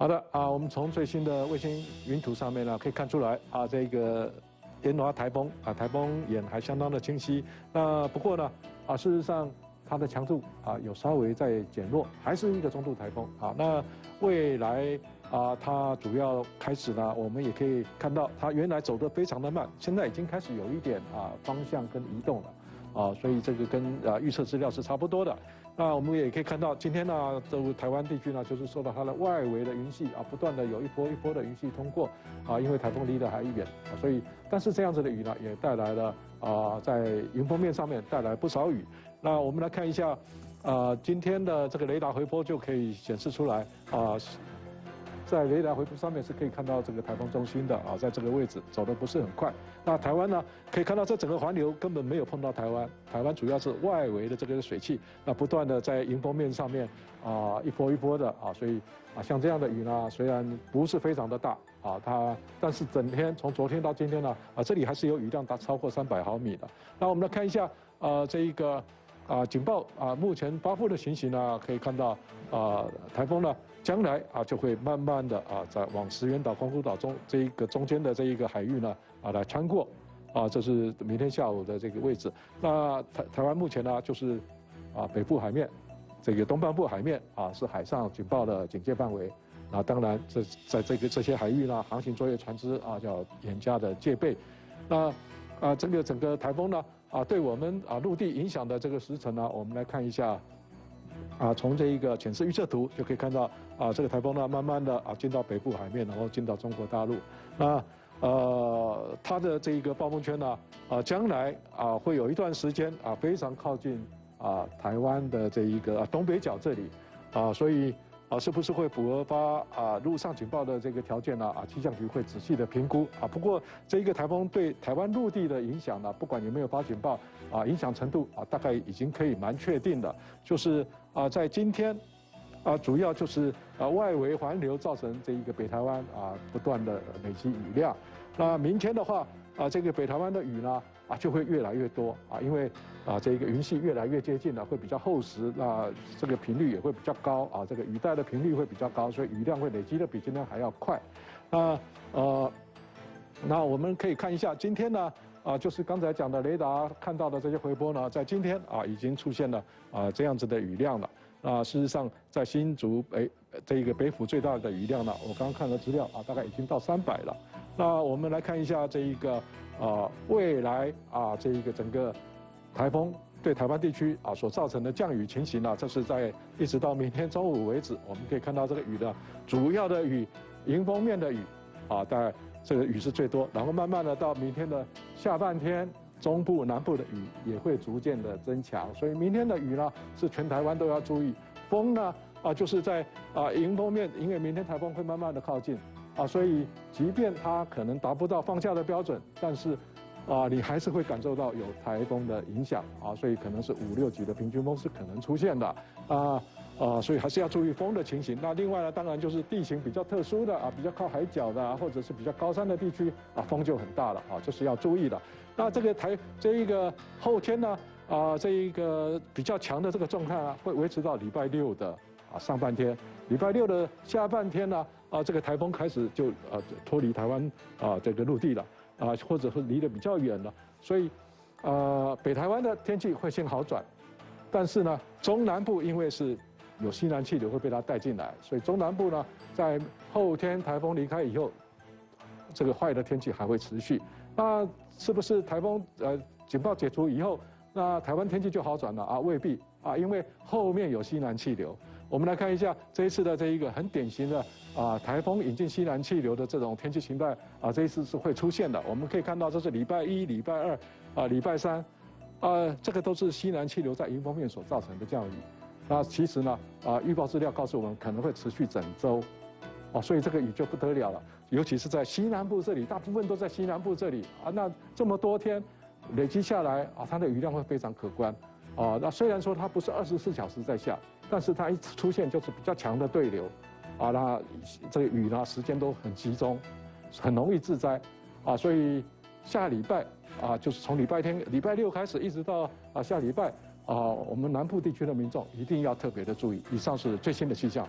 好的我们从最新的卫星云图上面呢，可以看出来这个延华台风台风眼还相当的清晰。那不过呢事实上它的强度有稍微在减弱，还是一个中度台风那未来它主要开始呢，我们也可以看到它原来走得非常的慢，现在已经开始有一点方向跟移动了所以这个跟预测资料是差不多的。那我们也可以看到，今天呢，这个台湾地区呢，就是受到它的外围的云系不断的有一波一波的云系通过因为台风离得还远所以但是这样子的雨呢，也带来了在迎风面上面带来不少雨。那我们来看一下今天的这个雷达回波就可以显示出来在雷达回波上面是可以看到这个台风中心的在这个位置走得不是很快。那台湾呢，可以看到这整个环流根本没有碰到台湾，台湾主要是外围的这个水汽，那不断的在迎风面上面一波一波的所以像这样的雨呢，虽然不是非常的大但是整天从昨天到今天呢这里还是有雨量超过300毫米的。那我们来看一下这一个警报目前发布的情形呢，可以看到台风呢将来就会慢慢的在往石垣岛、宫古岛这一个中间的这一个海域呢来穿过这是明天下午的这个位置。那台湾目前呢就是北部海面，这个东半部海面是海上警报的警戒范围。那当然在这些海域呢，航行作业船只要严加的戒备。那这个整个台风呢对我们陆地影响的这个时程呢，我们来看一下从这一个浅色预测图就可以看到这个台风呢慢慢的进到北部海面，然后进到中国大陆。那它的这一个暴风圈呢将来会有一段时间非常靠近台湾的这一个东北角这里所以是不是会符合发陆上警报的这个条件呢气象局会仔细的评估不过这一个台风对台湾陆地的影响呢，不管有没有发警报影响程度大概已经可以蛮确定的，就是在今天主要就是外围环流造成这一个北台湾不断的累积雨量。那明天的话这个北台湾的雨呢就会越来越多因为这个云系越来越接近了，会比较厚实，那这个频率也会比较高这个雨带的频率会比较高，所以雨量会累积的比今天还要快。那我们可以看一下今天呢就是刚才讲的雷达看到的这些回波呢，在今天已经出现了这样子的雨量了。事实上在新竹这个北府最大的雨量呢，我刚刚看了资料大概已经到300了。那我们来看一下这一个未来这一个整个台风对台湾地区所造成的降雨情形这是在一直到明天中午为止，我们可以看到这个雨的主要的雨，迎风面的雨大概这个雨是最多，然后慢慢的到明天的下半天，中部南部的雨也会逐渐的增强，所以明天的雨呢是全台湾都要注意。风呢就是在迎风面，因为明天台风会慢慢的靠近所以即便它可能达不到放假的标准，但是你还是会感受到有台风的影响所以可能是5、6级的平均风是可能出现的所以还是要注意风的情形。那另外呢，当然就是地形比较特殊的比较靠海角的或者是比较高山的地区风就很大了这是要注意的。那这一个后天呢这一个比较强的这个状态会维持到礼拜6的上半天，礼拜6的下半天呢这个台风开始就脱离台湾这个陆地了或者是离得比较远了，所以北台湾的天气会先好转，但是呢中南部因为是有西南气流会被它带进来，所以中南部呢在后天台风离开以后，这个坏的天气还会持续。那是不是台风警报解除以后，那台湾天气就好转了未必因为后面有西南气流。我们来看一下这一次的这一个很典型的台风引进西南气流的这种天气形态这一次是会出现的。我们可以看到这是礼拜1、礼拜2礼拜3这个都是西南气流在迎风面所造成的降雨。那其实呢预报资料告诉我们可能会持续整周所以这个雨就不得了了，尤其是在西南部这里，大部分都在西南部这里那这么多天累积下来它的雨量会非常可观那虽然说它不是24小时在下，但是它一出现就是比较强的对流那这个雨呢时间都很集中，很容易致灾所以下礼拜就是从礼拜天、礼拜6开始一直到下礼拜我们南部地区的民众一定要特别的注意。以上是最新的气象。